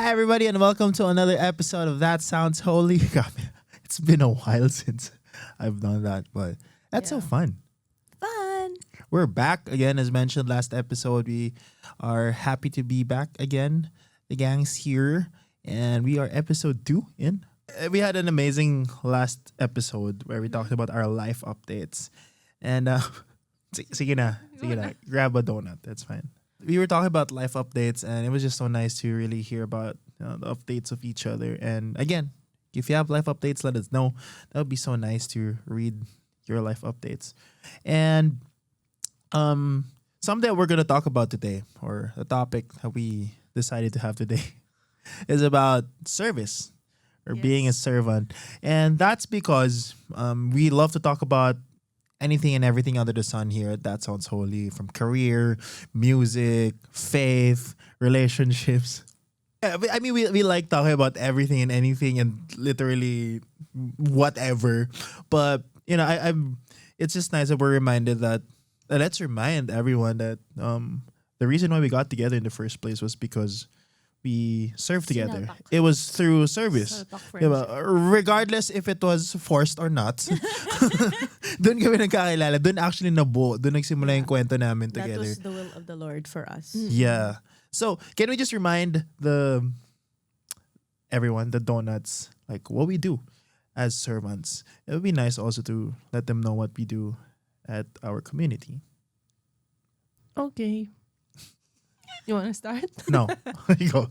Hi, everybody, and welcome to another episode of That Sounds Holy. It's been a while since I've done that, but that's so fun. Fun. We're back again, as mentioned last episode. We are happy to be back again. The gang's here, and we are episode 2 in. We had an amazing last episode where we talked about our life updates. And, sige na, grab a donut. That's fine. We were talking about life updates, and it was just so nice to really hear about the updates of each other. And again, if you have life updates, let us know. That would be so nice to read your life updates. And something that we're going to talk about today, or the topic that we decided to have today, is about service or being a servant. And that's because we love to talk about anything and everything under the sun here. That Sounds Holy, from career, music, faith, relationships. Yeah, I mean, we like talking about everything and anything and literally whatever. But, I'm. It's just nice that we're reminded that, let's remind everyone that the reason why we got together in the first place was because we served together. It was through service. Diba? Regardless if it was forced or not. Doon kami nagkakilala. Doon actually nabuo. Doon nagsimula yung kwento namin together. That was the will of the Lord for us. Yeah. So, can we just remind everyone, the donuts, like what we do as servants? It would be nice also to let them know what we do at our community. Okay. You want to start? No. You go.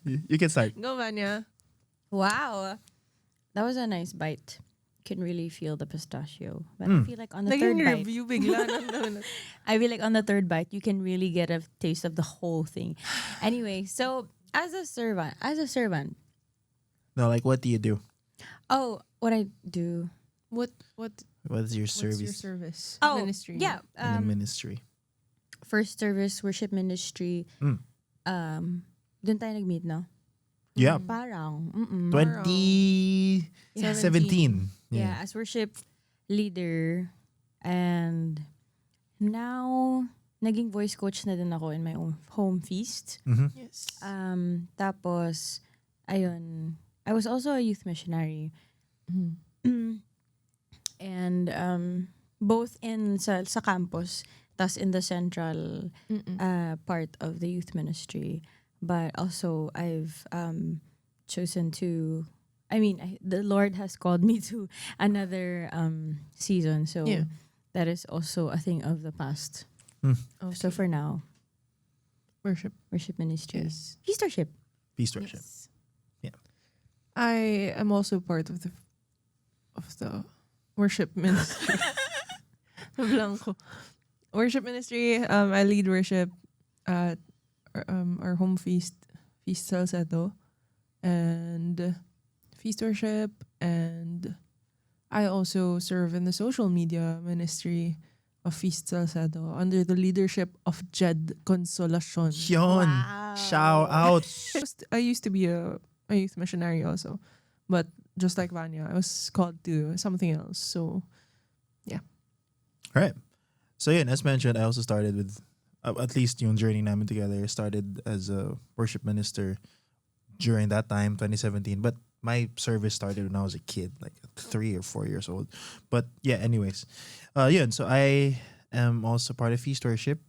You can start. Go, Vanya. Wow. That was a nice bite. You can really feel the pistachio. But I feel like on the third Naging bite, review bigla ng donut. I feel like on the third bite, you can really get a taste of the whole thing. Anyway, so as a servant. No, like what do you do? Oh, what I do. What What's your what's service your service? Oh, Ministry. yeah. in the ministry? First service, worship ministry. Doon tayo nag-meet, no? Yeah. Parang. 2017. Yeah, as worship leader. And now, naging voice coach na din ako in my own home feast. Yes. Tapos, ayun, I was also a youth missionary. And both in sa campus, tas in the central part of the youth ministry. But also, I've chosen to, the Lord has called me to another season. So that is also a thing of the past. Okay. So for now, Worship. ministry. Yes. Feastership. Feast worship. Yes. Yeah. I am also part of the worship ministry. Blanco. Worship ministry. I lead worship at our home feast Salcedo, and feast worship, and I also serve in the social media ministry of Feast Salcedo under the leadership of Jed Consolacion. Yon. Wow. Shout out. I used to be a youth missionary also, but just like Vanya, I was called to something else. So, yeah. All right. So yeah, as mentioned, I also started with, at least yung journey namin together, started as a worship minister during that time, 2017. But my service started when I was a kid, like 3 or 4 years old. But yeah, anyways. Yun, so I am also part of Feast Worship,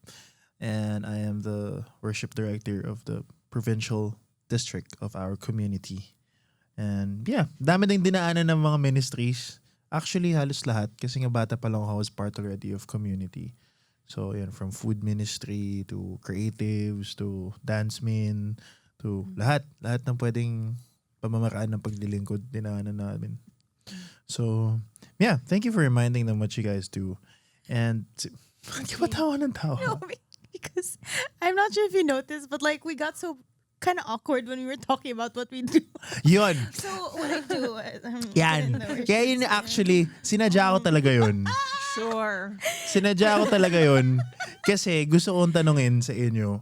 and I am the worship director of the provincial district of our community. And yeah, dami ding dinaanan ng mga ministries. Actually, halos lahat. Kasi nga bata pa lang ako, I was part already of community. So, yan, from food ministry to creatives to dancemen to lahat. Lahat ng pwedeng pamamaraan ng paglilingkod dinaanan namin. So, yeah, thank you for reminding them what you guys do. And, di ba tawa ng tawa? No, because I'm not sure if you noticed, but like we got so kind of awkward when we were talking about what we do. Yun. So what I do, Yan. Kaya yun actually, sinadya ko talaga yun. Sure. Sinadya ko talaga yun. Kasi gusto kong tanungin sa inyo,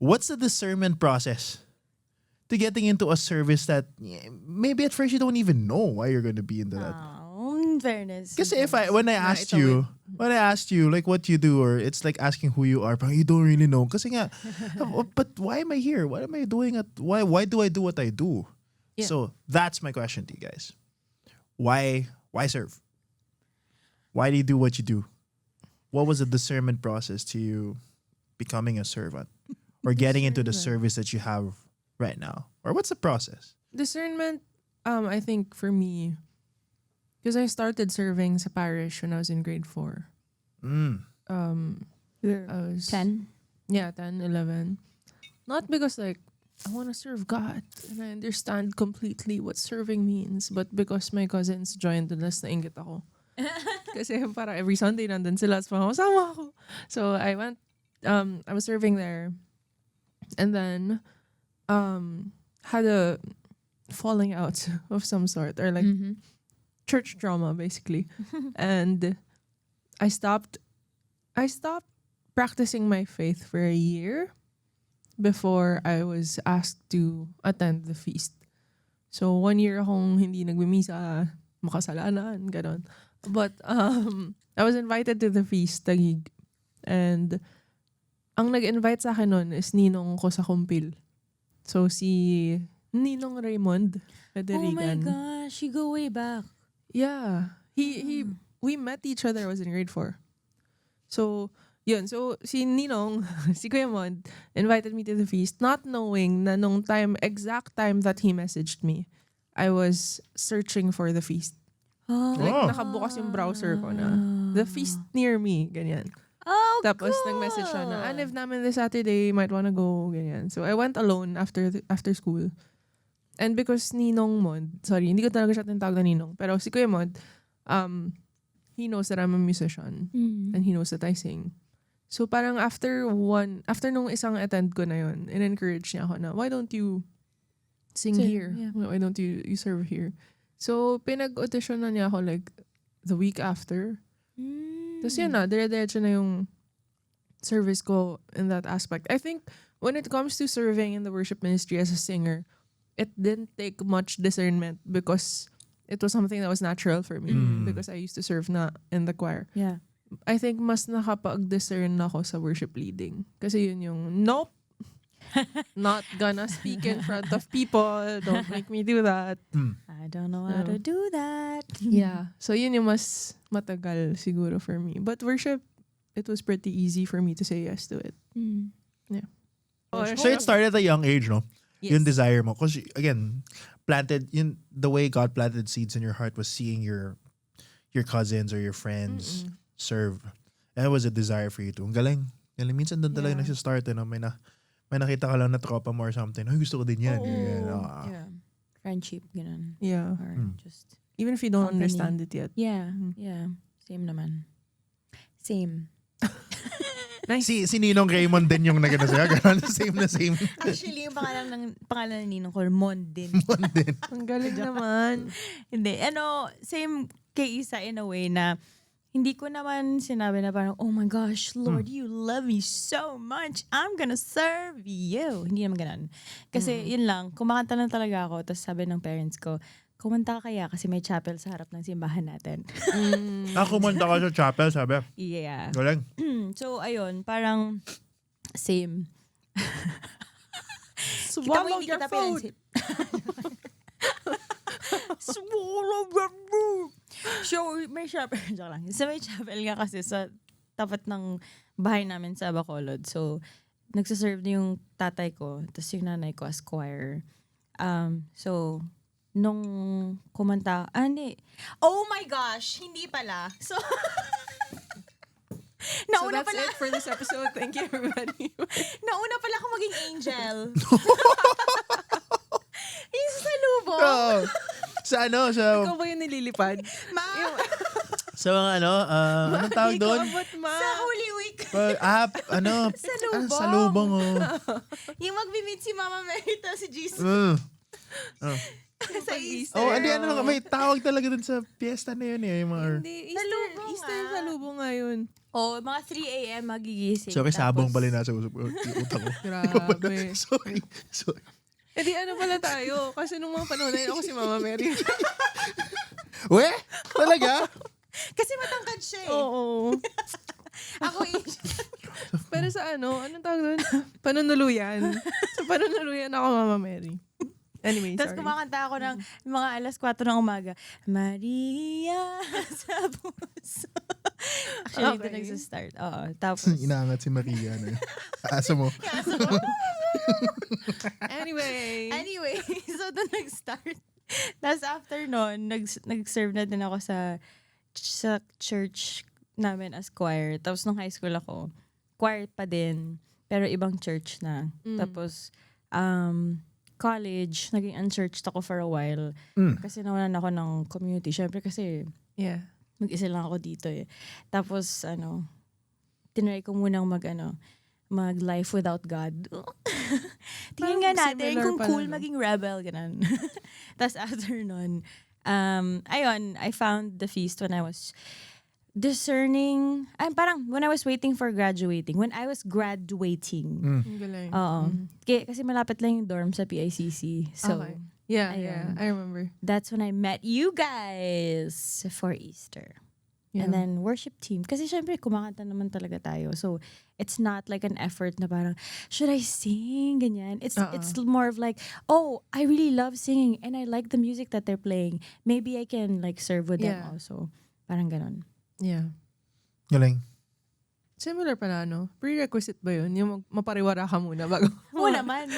what's the discernment process to getting into a service that maybe at first you don't even know why you're going to be into that? In fairness. Kasi when I asked you, like what you do, or it's like asking who you are, but you don't really know. Kasi nga, but why am I here? What am I doing why do I do what I do? Yeah. So that's my question to you guys. Why serve? Why do you do what you do? What was the discernment process to you becoming a servant or getting into the service that you have right now? Or what's the process? Discernment, I think for me, because I started serving sa parish when I was in grade 4. I was 10? Yeah, 10, 11. Not because like I want to serve God and I understand completely what serving means, but because my cousins joined and nas nainggit ako. Kasi para every Sunday nandun sila at sama ako. So I went, I was serving there and then had a falling out of some sort or like church drama basically. And I stopped practicing my faith for a year before I was asked to attend the feast. So 1 year akong hindi nagmimisa, makasalanan, ganon. But I was invited to the feast, Taguig. And ang nag-invite sa akin nun is ninong ko sa kumpil. So si Ninong Raymond Federican. Oh my gosh, you go way back. Yeah. We met each other, I was in grade 4. So, yun. So, si Ninong, si Kuya Mod, invited me to the feast, not knowing na nung exact time that he messaged me, I was searching for the feast. Like, nakabukas yung browser ko na, the feast near me, ganyan. Oh, Tapos, cool. nag-message siya na, live namin this Saturday, might wanna go, ganyan. So, I went alone after school. And because Ninong Mod, sorry, hindi ko talaga siya tinatawag na Ninong, pero si Kuya Mod, he knows that I'm a musician and he knows that I sing. So parang after nung isang attend ko na yun, in-encourage niya ako na, why don't you sing here? Yeah. Why don't you serve here? So pinag-audition na niya ako like the week after. Tapos yun na, dire-diretso na yung service ko in that aspect. I think when it comes to serving in the worship ministry as a singer, it didn't take much discernment because it was something that was natural for me because I used to serve na in the choir. Yeah. I think mas nakapag-discern ako sa worship leading. Kasi yun yung, nope, not gonna speak in front of people. Don't make me do that. I don't know how to do that. Yeah. So yun yung mas matagal siguro for me. But worship, it was pretty easy for me to say yes to it. Yeah. So it started at a young age, no? Yes. Yung desire mo. Because again, the way God planted seeds in your heart was seeing your cousins or your friends serve. And it was a desire for you to. Ang galing. Minsan doon talaga nagsistart. May nakita ka lang na tropa mo or something. Ay, gusto ko din yan. Yeah. Friendship, ganun. Yeah. Or just Even if you don't company. understand it yet. Yeah. Yeah. Same naman. Same. Nice. Si Ninong Raymond din yung nagana sa'yo. Ganon, same na same. Actually, yung pangalan ng ninong ko, Mondin. Ang galing naman. Hindi. Same kay Isa in a way na hindi ko naman sinabi na parang, oh my gosh, Lord, you love me so much. I'm gonna serve you. Hindi naman ganun. Kasi yun lang, kumakanta lang talaga ako. Tapos sabi ng parents ko, kumanta ka kaya kasi may chapel sa harap ng simbahan natin. Kumanta ka sa chapel, sabi. Yeah. Galing. So, ayun, parang same. Swallow your food. Swallow your food. So, may chapel. So, may chapel nga kasi sa tapat ng bahay namin sa Bacolod. So, nagsaserve na yung tatay ko, tapos yung nanay ko as choir. So, nung kumanta, oh my gosh, hindi pala. So, nauna that's pala, it for this episode. Thank you, everybody. nauna pala ako maging angel. Yung sa lubong. Ikaw ba yung nililipad? Sa mga anong tawag doon? Sa Holy Week. Sa lubong. Yung mag-meet si Mama Mary to si Jesus. Sa Easter. May tawag talaga dun sa fiesta na yun eh. Yung mga... Hindi, lubong Easter sa lubong nga yun. Mga 3 a.m. magigising. Sorry, sabong pala nasa utak ko. Grabe. Sorry. Di ano pala tayo? Kasi nung mga panahon na yun, ako si Mama Mary. We? Talaga? Kasi matangkad siya eh. Oo. Ako Pero sa anong tawag doon? Panunuluyan. Sa panunuluyan ako, Mama Mary. Anyway, Tapos sorry. kumakanta ako ng mga alas 4 ng umaga. Maria sa puso. Actually, ito Okay. nagsa-start. Oo. Tapos, Inaangat si Maria. No? Asa mo? Anyway. so doon nag-start. Tapos after nun, nag-serve na din ako sa church namin as choir. Tapos nung high school ako, choir pa din, pero ibang church na. Tapos, college, naging unchurched ako for a while. Kasi nawalan ako ng community. Syempre kasi, Yeah. mag-isa lang ako dito eh. Tapos, tinry ko munang mag-life without God. Tingnan nga natin similar kung pala, cool no? maging rebel, ganun. Tapos after nun, ayun, I found the feast when I was discerning, parang when I was waiting for graduating. When I was graduating. Ang galing. Oo. Kasi malapit lang yung dorm sa PICC. So, Okay. Yeah, ayun. I remember. That's when I met you guys for Easter. Yeah. And then worship team. Kasi syempre kumakanta naman talaga tayo. So it's not like an effort na parang, should I sing? Ganyan. It's more of like, oh, I really love singing and I like the music that they're playing. Maybe I can like serve with them also. Parang ganon. Yeah. Galing. Similar pala, no? Prerequisite ba yun? Yung mapariwara ka muna bago? Oo naman.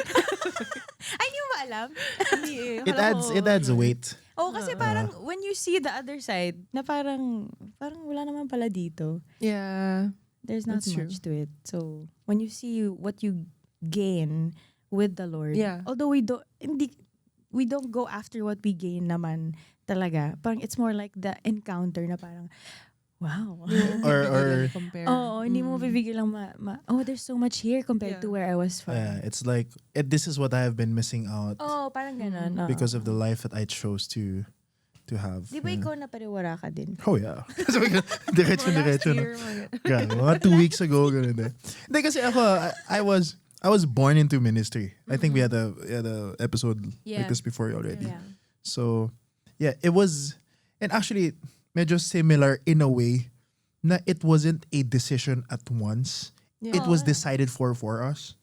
Ay, hindi mo ba alam? Hindi eh. It adds weight. Oh, kasi parang when you see the other side, na parang wala naman pala dito. Yeah. There's not That's much to it. So, when you see what you gain with the Lord, Yeah. although we don't go after what we gain naman talaga. Parang it's more like the encounter na parang, wow. Or compare. Oo, hindi mo bibigil lang oh, there's so much here compared to where I was from. it's like, this is what I have been missing out Oh, parang ganun. Oo. because of the life that I chose to have. Di ba ikaw napariwara ka din? Oh yeah. Diretso na. Grabe, mga 2 weeks ago, ganun din. Hindi kasi ako, I was born into ministry. I think we had a episode like this before already. Yeah. So, yeah, it was, and actually, medyo similar in a way na it wasn't a decision at once. Yeah. It was decided for us.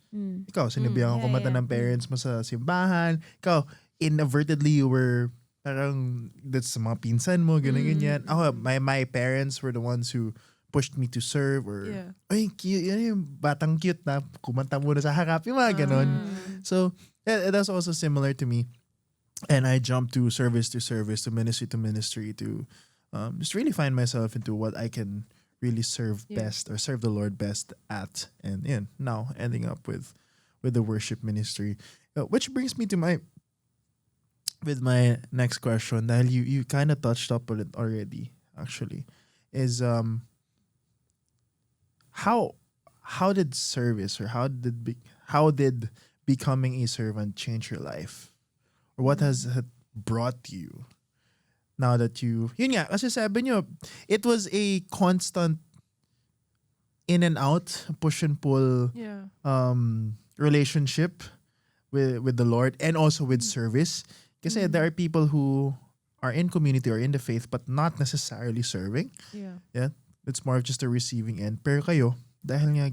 Ikaw, sinabihan ko kumanta ng parents mo sa simbahan. Ikaw, inadvertently, you were parang, that's sa mga pinsan mo, ganyan. Ako, my parents were the ones who pushed me to serve or, ay, cute, yan yung batang cute na kumanta muna sa harap, yung mga ganon. So, that's also similar to me. And I jumped to service, to ministry, to just really find myself into what I can really serve best or serve the Lord best at. And now ending up with the worship ministry. Which brings me to my next question. Dahil you kind of touched up on it already, actually. Is how did service or how did becoming a servant change your life? Or what has it brought you? Now that yun nga, kasi sabi nyo, it was a constant in and out, push and pull relationship with the Lord and also with service. Kasi there are people who are in community or in the faith but not necessarily serving. Yeah. It's more of just a receiving end. Pero kayo, dahil nga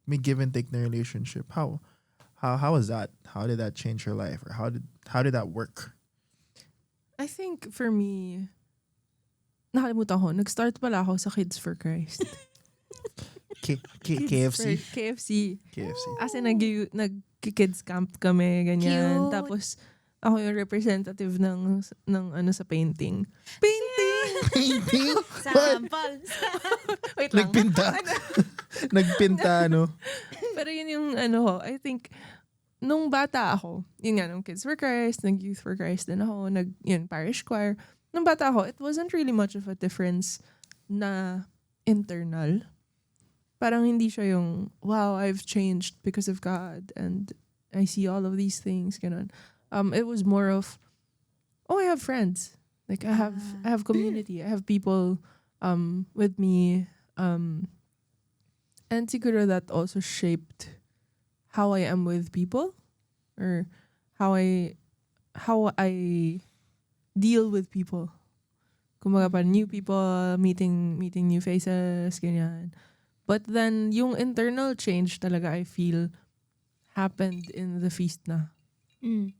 may give and take na relationship, how was that? How did that change your life? Or how did that work? I think for me, nakalimutan ko, nag-start pala ako sa Kids for Christ. KFC? KFC. KFC. As in, nag-kids camp kami, ganyan. Cute. Tapos, ako yung representative ng sa painting. Painting? Sample. Wait lang. Nagpinta, no? Pero yun yung I think, nung bata ako, yun nga, nung Kids for Christ, nag-Youth for Christ din ako, parish choir. Nung bata ako, it wasn't really much of a difference na internal. Parang hindi siya yung, wow, I've changed because of God and I see all of these things, ganun. It was more of, oh, I have friends. Like, I have community. I have people with me. And siguro that also shaped how I am with people or how I deal with people. Kumbaga pa new people, meeting new faces, ganyan. But then, yung internal change talaga I feel happened in the feast na.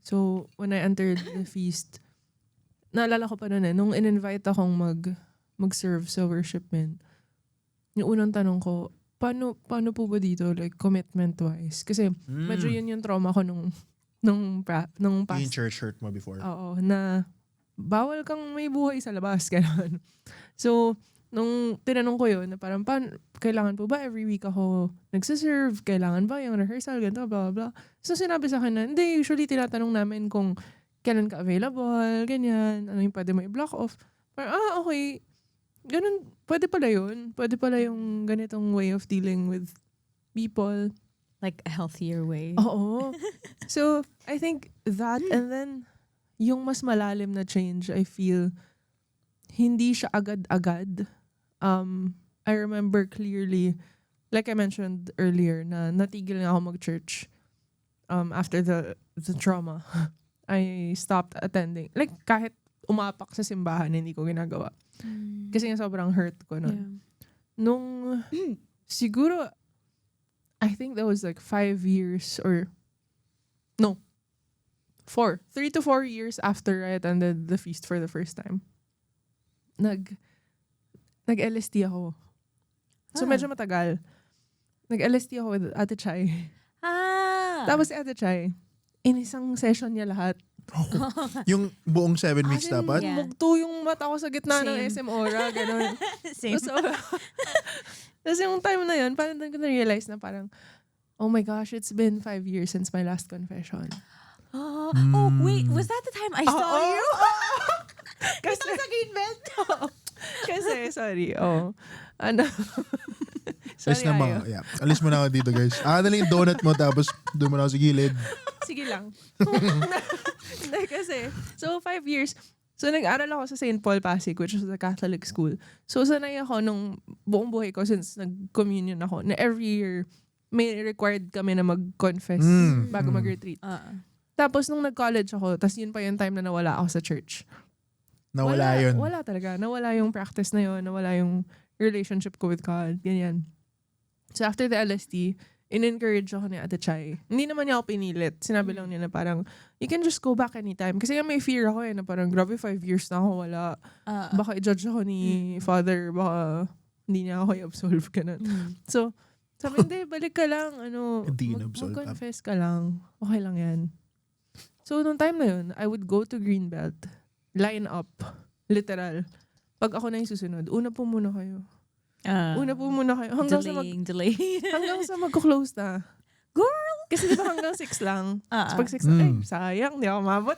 So, when I entered the feast, naalala ko pa noon nung in-invite akong mag-serve sa worship men, yung unang tanong ko, paano po ba dito, like, commitment-wise? Kasi, medyo yun yung trauma ko nung past. Yung church hurt mo before. Oo, na bawal kang may buhay sa labas, gano'n. So, nung tinanong ko yun, na parang, kailangan po ba every week ako nagsiserve? Kailangan ba yung rehearsal, ganito, blah, blah. So, sinabi sa akin na, hindi, usually tinatanong namin kung kailan ka available, ganyan, ano yung pwede mo i-block off. Parang, okay, ganun, pwede pala yun. Pwede pala yung ganitong way of dealing with people. Like a healthier way. Oo. So, I think that, and then, yung mas malalim na change, I feel, hindi siya agad-agad. I remember clearly, like I mentioned earlier, na natigil na ako mag-church after the trauma. I stopped attending. Like, kahit umapak sa simbahan, hindi ko ginagawa. Kasi nga sobrang hurt ko nun. Yeah. Nung, siguro, I think that was like 5 years or, no, 3 to 4 years after I attended the feast for the first time. Nag-LSD ako. So, medyo matagal. Nag-LSD ako with Ate Chai. Tapos si Ate Chai, in isang session niya lahat. Yung buong 7 weeks dapat? Yeah. Mugto yung mata ko sa gitna ng Same. SM Aura, gano'n. Same. So, tapos yung time na yun, parang doon ko na-realize na parang, oh my gosh, it's been 5 years since my last confession. Oh, wait, was that the time I saw you? Kasi sa Greenbelt. Kasi, sorry, ano, Alis sorry, na Ayo. yeah. Alis mo na ako dito, guys. Dali yung donut mo, tapos doon mo na ako sa gilid. Sige lang. Hindi, kasi, so 5 years. So, nag-aral ako sa St. Paul Pasig, which is a Catholic school. So, sanay ako nung buong buhay ko since nag-communion ako, na every year, may required kami na mag-confess bago mag-retreat. Tapos, nung nag-college ako, tas yun pa yung time na nawala ako sa church. Nawala yun. Wala talaga. Nawala yung practice na yun. Nawala yung relationship ko with God. Ganyan. So, after the LSD, in-encourage ako ni Ate Chai. Hindi naman niya ako pinilit. Sinabi lang niya na parang, you can just go back anytime. Kasi may fear ako na parang, grabe 5 years na ako, wala. Baka i-judge ako ni Father, baka hindi niya ako i-absolve ka na. So, sabi, hindi, balik ka lang. Mag-confess ka lang. Okay lang yan. So, nung time na yun, I would go to Greenbelt, line up, literal. Pag ako na yung susunod, una po muna kayo. Hanggang hanggang sa magko-close na. Girl! Kasi di ba hanggang 6 lang? So pag 6 na, sayang, di ako mabot.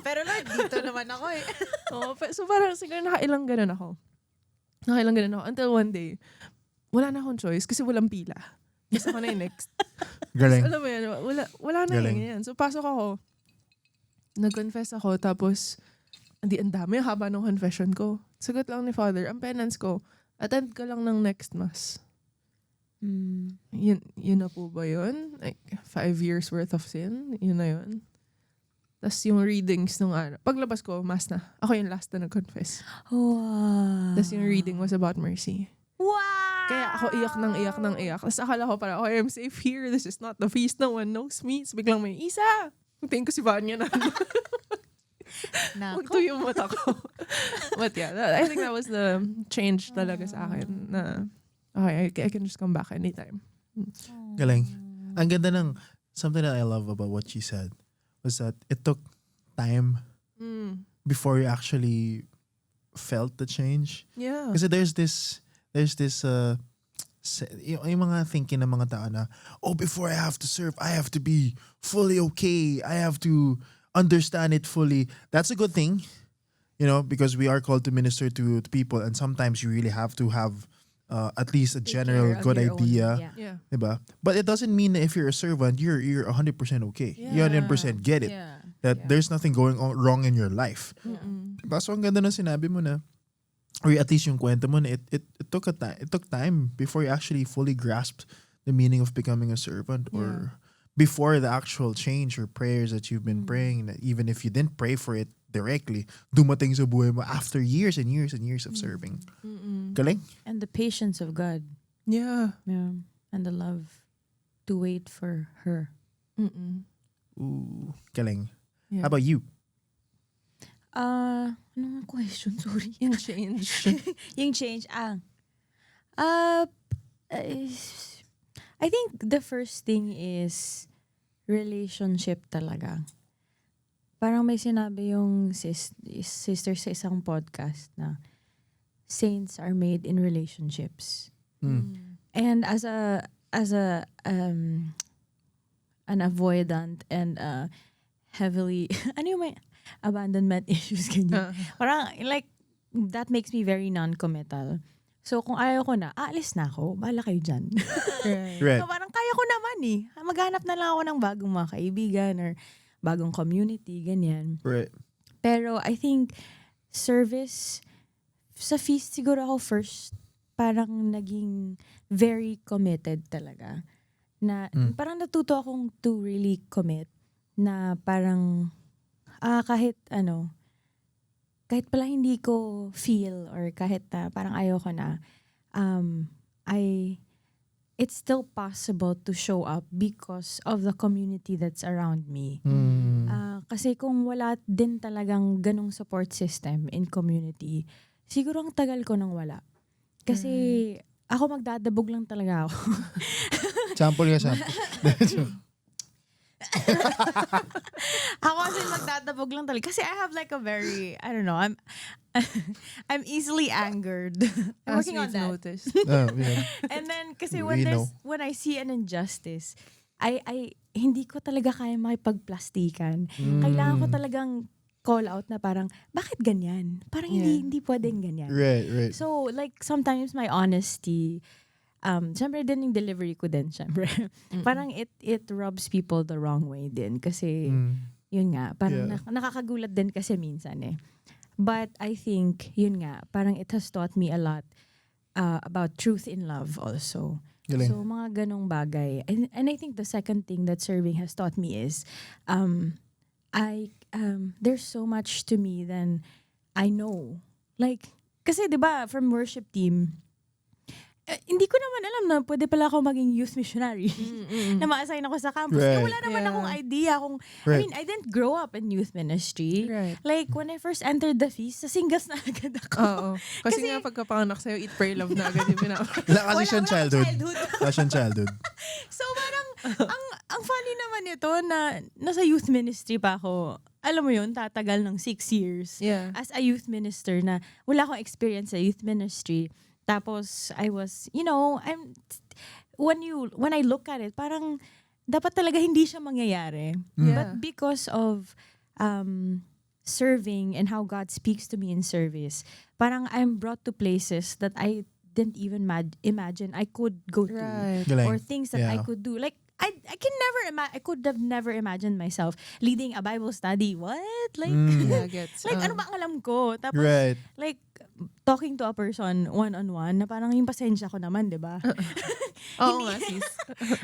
Pero Lord, dito naman ako eh. So parang siguro nakailang ganun ako. Until one day, wala na akong choice kasi walang pila. Gusto ko na yung next. Galing. So, alam mo yan, wala na yan. So pasok ako, nag-confess ako, tapos ang dami, haba ng confession ko. Sagot lang ni Father, ang penance ko, attend ka lang ng next mass. Yun na po ba yun? Like, 5 years worth of sin? Yun na yun. Tapos yung readings nung ano. Paglabas ko, mass na. Ako yung last na nag-confess. Wow. Tapos yung reading was about mercy. Wow! Kaya ako iyak ng iyak. Tapos akala ko parang, I am safe here. This is not the feast. No one knows me. Tapos biglang may isa. Tingin ko si Vanya na. Magto yung mata ko. But yeah, I think that was the change talaga sa akin na okay, I can just come back anytime. Galing. Ang ganda ng something that I love about what she said was that it took time before you actually felt the change. Yeah. Kasi there's this yung mga thinking ng mga tao na, before I have to serve, I have to be fully okay. I have to understand it fully. That's a good thing, because we are called to minister to people, and sometimes you really have to have at least a general good idea. Yeah. Diba? But it doesn't mean that if you're a servant, you're 100% okay. You 100% get it. Yeah. That there's nothing going on wrong in your life. Diba? So ang ganda ng sinabi mo na, or at least yung kwento mo na it took time before you actually fully grasped the meaning of becoming a servant, or before the actual change or prayers that you've been praying, that even if you didn't pray for it directly, dumating sa buhay mo after years and years and years of serving. Galing. And the patience of God. Yeah. Yeah. And the love to wait for her. Ooh, galing. Yeah. How about you? Ano nga question? Sorry. Yung change. Yung change. I think the first thing is relationship talaga. Parang may sinabi yung sister sa isang podcast na saints are made in relationships. And as an avoidant and heavily ano yung may abandonment issues ganyan. Parang like that makes me very non-committal. So kung ayaw ko na, aalis na ako. Bahala kayo dyan. Right. So parang kaya ko naman eh. Maghanap na lang ako ng bagong mga kaibigan or bagong community, ganyan. Right. Pero I think service, sa feast siguro ako first, parang naging very committed talaga. Na parang natuto akong to really commit na parang kahit pala hindi ko feel or kahit parang ayaw ko na, it's still possible to show up because of the community that's around me. Kasi kung wala din talagang ganong support system in community, siguro ang tagal ko nang wala. Kasi ako magdadabog lang talaga ako. Sample ka, sample. Ako kasi magdadabog lang talaga. Kasi I have like a very, I don't know, I'm easily angered. I'm As working on we've that. noticed. Yeah. And then, kasi We know. when I see an injustice, I hindi ko talaga kaya makipagplastikan. Kailangan ko talagang call out na parang, bakit ganyan? Parang hindi pwedeng ganyan. Right. So, like, sometimes my honesty, syempre din yung delivery ko din, syempre. Parang it rubs people the wrong way din. Kasi, yun nga, parang nakakagulat din kasi minsan eh. But I think, yun nga, parang it has taught me a lot about truth in love also. Galing. So, mga ganong bagay. And I think the second thing that serving has taught me is, there's so much to me than I know. Like, kasi 'di ba from worship team, hindi ko naman alam na pwede pala ako maging youth missionary. Na ma-assign ako sa campus. Right. Wala naman akong idea kung, I mean, I didn't grow up in youth ministry. Right. Like, when I first entered the feast, sa singgas na agad ako. Oo. Kasi nga pagkapanganak sa'yo, eat, pray, love na agad yung Wala kasi siyang childhood. Wala siyang childhood. So parang, ang funny naman ito na nasa youth ministry pa ako. Alam mo yun, tatagal ng 6 years. Yeah. As a youth minister na wala akong experience sa youth ministry. Tapos I was, when I look at it, parang dapat talaga hindi siya mangyayari. Yeah. But because of serving and how God speaks to me in service, parang I'm brought to places that I didn't even imagine I could go to. Right. Galing. Or things that I Yeah. could do. Like, I could have never imagined myself leading a Bible study. What? Like, Yeah, gets. like ano ba ang alam ko? Tapos, Right. like, talking to a person one-on-one, na parang yung pasensya ko naman, di ba? Oo nga, sis.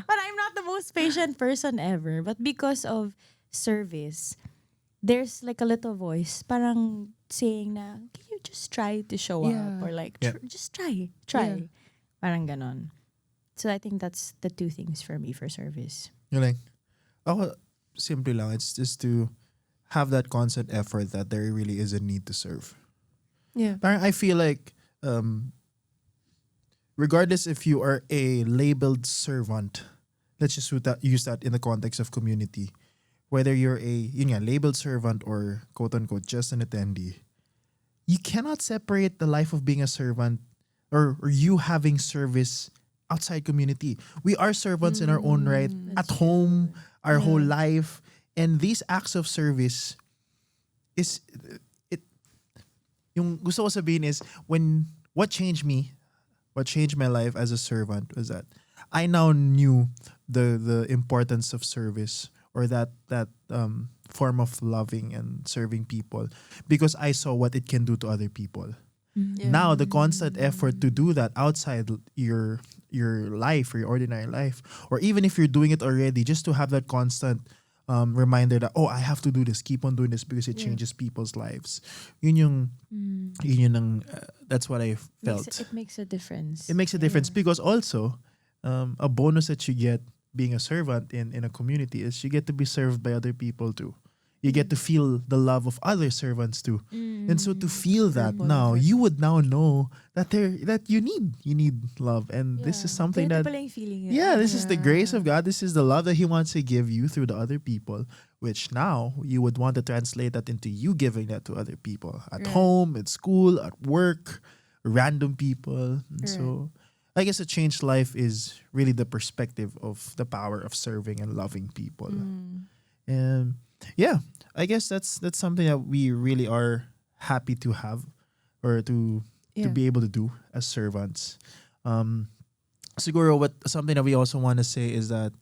But I'm not the most patient person ever. But because of service, there's like a little voice, parang saying na, can you just try to show Yeah. up? Or like, Yeah. just try. Yeah. Parang ganon. So I think that's the two things for me for service. Galing. Ako, simple lang. It's just to have that constant effort that there really is a need to serve. Yeah. Parang I feel like, regardless if you are a labeled servant, let's just use that in the context of community. Whether you're a labeled servant or quote-unquote just an attendee, you cannot separate the life of being a servant or you having service outside community. We are servants in our own right, at home, our whole life. And these acts of service is, yung gusto ko sabihin is, what changed my life as a servant was that I now knew the importance of service or that form of loving and serving people because I saw what it can do to other people. Yeah. Now the constant effort to do that outside your life or your ordinary life, or even if you're doing it already, just to have that constant reminder that, oh, I have to do this, keep on doing this because it changes people's lives. Yun yung, that's what I felt. It makes a difference. It makes a difference because also a bonus that you get being a servant in a community is you get to be served by other people too. You get to feel the love of other servants too. And so to feel that now, you would now know that you need love. And this is something that this is the grace of God. This is the love that He wants to give you through the other people, which now you would want to translate that into you giving that to other people at home, at school, at work, random people. And so I guess a changed life is really the perspective of the power of serving and loving people. And yeah, I guess that's something that we really are happy to have or to be able to do as servants. Siguro something that we also want to say is that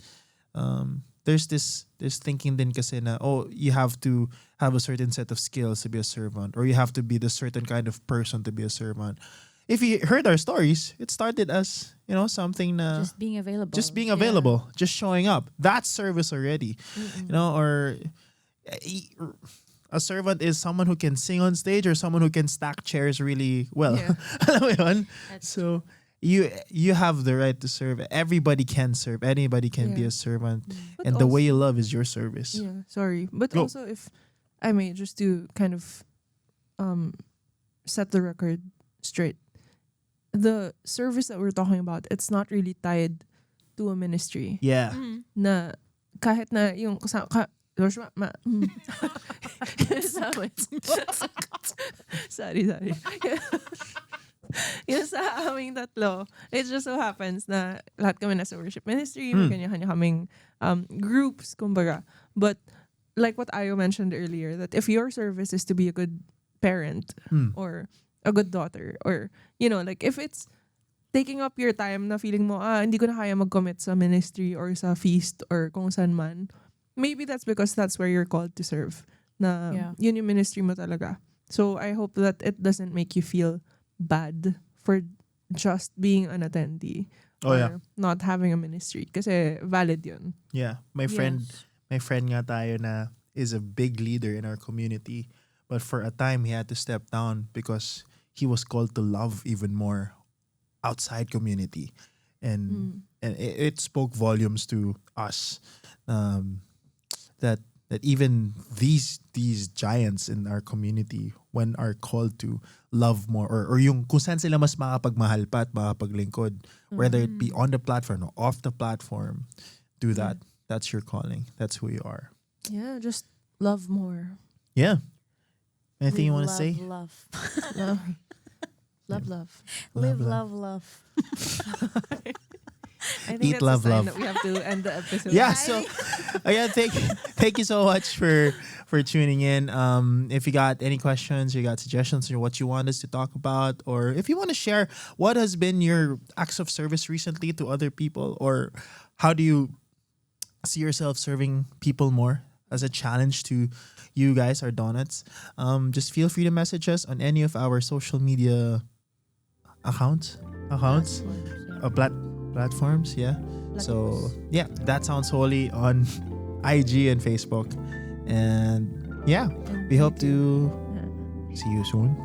there's this thinking din kasi na, oh, you have to have a certain set of skills to be a servant, or you have to be the certain kind of person to be a servant. If you heard our stories, it started as, something just being available. Just showing up. That's service already. Or a servant is someone who can sing on stage or someone who can stack chairs really well. Alam mo yun? So you have the right to serve. Everybody can serve. Anybody can be a servant. But and the way you love is your service. Yeah, sorry. But also, if I may, just to kind of set the record straight, the service that we're talking about, it's not really tied to a ministry. Yeah. Na kahit na yung sorry. Yung sa aming tatlo, it just so happens na lahat kami nasa worship ministry, may kanya-kanya kaming groups, kumbaga. But like what Ayo mentioned earlier, that if your service is to be a good parent or a good daughter, or, like if it's taking up your time na feeling mo, hindi ko na kaya mag-commit sa ministry or sa feast or kung saan man, maybe that's because that's where you're called to serve. Na yun yung ministry mo talaga. So I hope that it doesn't make you feel bad for just being an attendee or not having a ministry. Kasi valid yun. Yeah. My friend nga tayo na is a big leader in our community. But for a time, he had to step down because he was called to love even more outside community. And it spoke volumes to us that even these giants in our community, when are called to love more, or yung kung saan sila mas makapagmahal pa at makapaglingkod, whether it be on the platform or off the platform, do that. That's your calling. That's who you are. Yeah, just love more. Yeah. Anything you want to say? Love. Love. Live, love. I think Eat, that's love, a sign love. that we have to end the episode. Yeah, so again, thank you so much for tuning in. If you got any questions, you got suggestions or what you want us to talk about, or if you want to share what has been your acts of service recently to other people, or how do you see yourself serving people more as a challenge to you guys, our donuts, just feel free to message us on any of our social media accounts, platforms, yeah. So yeah, That Sounds Holy on IG and Facebook, and yeah, we hope to see you soon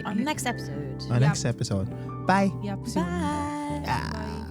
On next episode. next episode. Bye. Yep, soon. Bye. Ah.